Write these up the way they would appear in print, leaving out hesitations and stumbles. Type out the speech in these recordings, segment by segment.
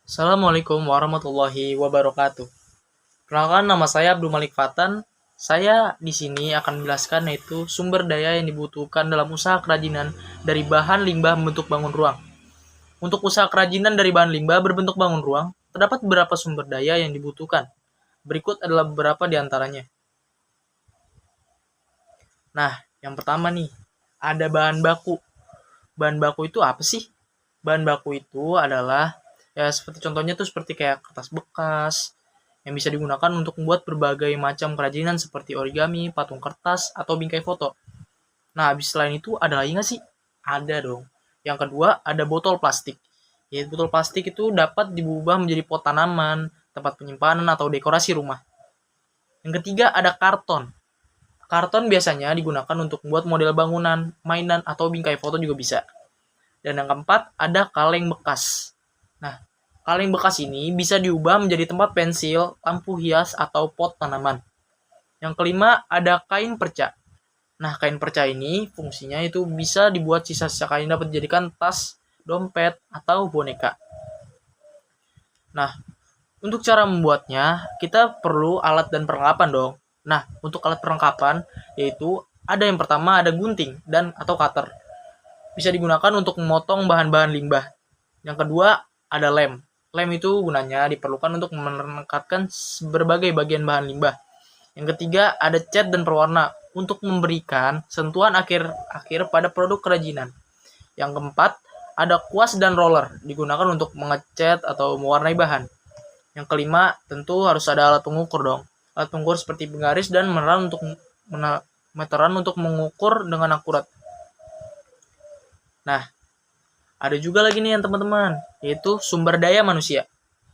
Assalamualaikum warahmatullahi wabarakatuh. Perkenalkan, nama saya Abdul Malik Fatan. Saya di sini akan menjelaskan yaitu sumber daya yang dibutuhkan dalam usaha kerajinan dari bahan limbah membentuk bangun ruang. Untuk usaha kerajinan dari bahan limbah berbentuk bangun ruang, terdapat beberapa sumber daya yang dibutuhkan. Berikut adalah beberapa di antaranya. Nah, yang pertama nih, ada bahan baku. Bahan baku itu apa sih? Bahan baku itu adalah ya seperti contohnya tuh seperti kayak kertas bekas yang bisa digunakan untuk membuat berbagai macam kerajinan seperti origami, patung kertas, atau bingkai foto. Nah, habis selain itu ada lagi nggak sih? Ada dong. Yang kedua ada botol plastik. Ya, botol plastik itu dapat diubah menjadi pot tanaman, tempat penyimpanan, atau dekorasi rumah. Yang ketiga ada karton. Karton biasanya digunakan untuk membuat model bangunan, mainan, atau bingkai foto juga bisa. Dan yang keempat, ada kaleng bekas. Nah, kaleng bekas ini bisa diubah menjadi tempat pensil, lampu hias, atau pot tanaman. Yang kelima, ada kain perca. Nah, kain perca ini fungsinya itu bisa dibuat sisa-sisa kain dapat dijadikan tas, dompet, atau boneka. Nah, untuk cara membuatnya, kita perlu alat dan perlengkapan dong. Nah, untuk alat perlengkapan, yaitu ada yang pertama ada gunting dan atau cutter. Bisa digunakan untuk memotong bahan-bahan limbah. Yang kedua, ada lem. Lem itu gunanya diperlukan untuk menekatkan berbagai bagian bahan limbah. Yang ketiga, ada cat dan pewarna untuk memberikan sentuhan akhir-akhir pada produk kerajinan. Yang keempat, ada kuas dan roller digunakan untuk mengecat atau mewarnai bahan. Yang kelima, tentu harus ada alat pengukur dong. Alat pengukur seperti penggaris dan meteran untuk mengukur dengan akurat. Nah, ada juga lagi nih yang teman-teman, yaitu sumber daya manusia.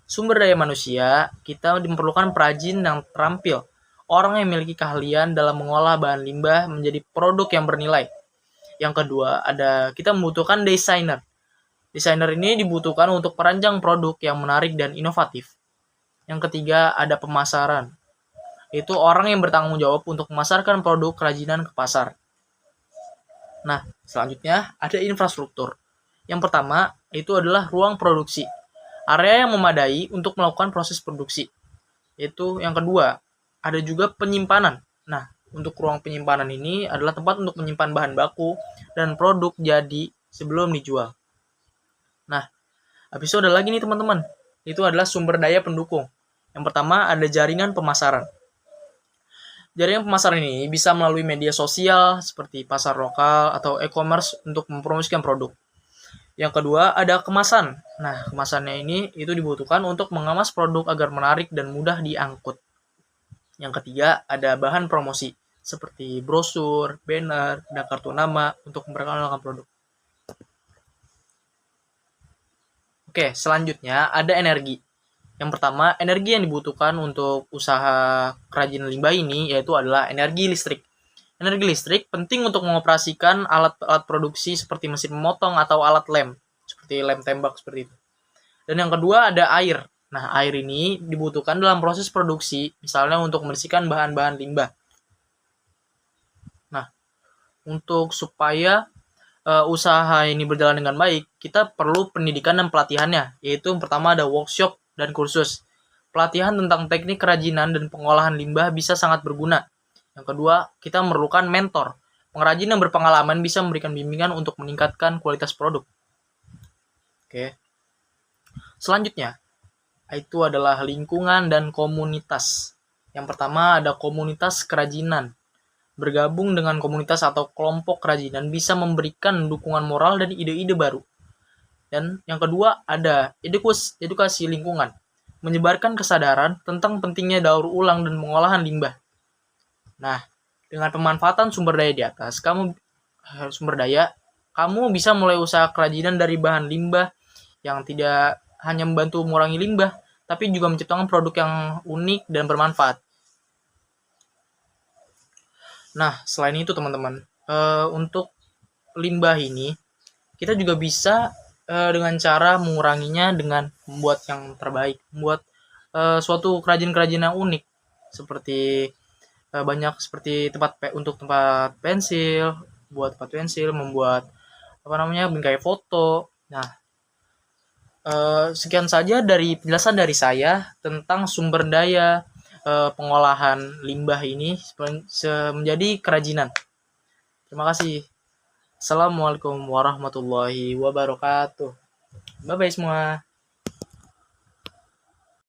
Sumber daya manusia, kita diperlukan perajin yang terampil. Orang yang memiliki keahlian dalam mengolah bahan limbah menjadi produk yang bernilai. Yang kedua, kita membutuhkan desainer. Desainer ini dibutuhkan untuk perancang produk yang menarik dan inovatif. Yang ketiga, ada pemasaran. Itu orang yang bertanggung jawab untuk memasarkan produk kerajinan ke pasar. Nah, selanjutnya ada infrastruktur. Yang pertama, itu adalah ruang produksi. Area yang memadai untuk melakukan proses produksi. Itu yang kedua, ada juga penyimpanan. Nah, untuk ruang penyimpanan ini adalah tempat untuk menyimpan bahan baku dan produk jadi sebelum dijual. Nah, habis itu ada lagi nih teman-teman. Itu adalah sumber daya pendukung. Yang pertama ada jaringan pemasaran. Jaringan pemasaran ini bisa melalui media sosial seperti pasar lokal atau e-commerce untuk mempromosikan produk. Yang kedua ada kemasan. Nah, kemasannya ini itu dibutuhkan untuk mengemas produk agar menarik dan mudah diangkut. Yang ketiga ada bahan promosi seperti brosur, banner, dan kartu nama untuk memperkenalkan produk. Oke, selanjutnya ada energi. Yang pertama, energi yang dibutuhkan untuk usaha kerajinan limbah ini yaitu adalah energi listrik. Energi listrik penting untuk mengoperasikan alat-alat produksi seperti mesin memotong atau alat lem, seperti lem tembak seperti itu. Dan yang kedua ada air. Nah, air ini dibutuhkan dalam proses produksi, misalnya untuk membersihkan bahan-bahan limbah. Nah, untuk supaya usaha ini berjalan dengan baik, kita perlu pendidikan dan pelatihannya, yaitu yang pertama ada workshop dan kursus. Pelatihan tentang teknik kerajinan dan pengolahan limbah bisa sangat berguna. Yang kedua, kita memerlukan mentor. Pengrajin yang berpengalaman bisa memberikan bimbingan untuk meningkatkan kualitas produk. Oke. Selanjutnya, itu adalah lingkungan dan komunitas. Yang pertama ada komunitas kerajinan. Bergabung dengan komunitas atau kelompok kerajinan bisa memberikan dukungan moral dan ide-ide baru. Dan yang kedua ada edukasi lingkungan. Menyebarkan kesadaran tentang pentingnya daur ulang dan pengolahan limbah. Nah, dengan pemanfaatan sumber daya di atas, kamu bisa mulai usaha kerajinan dari bahan limbah yang tidak hanya membantu mengurangi limbah, tapi juga menciptakan produk yang unik dan bermanfaat. Nah, selain itu teman-teman, untuk limbah ini kita juga bisa dengan cara menguranginya dengan membuat yang terbaik, membuat suatu kerajinan-kerajinan yang unik seperti banyak seperti untuk tempat pensil, buat tempat pensil, membuat bingkai foto. Nah, Sekian saja dari penjelasan dari saya tentang sumber daya pengolahan limbah ini menjadi kerajinan. Terima kasih. Assalamualaikum warahmatullahi wabarakatuh. Bye bye semua.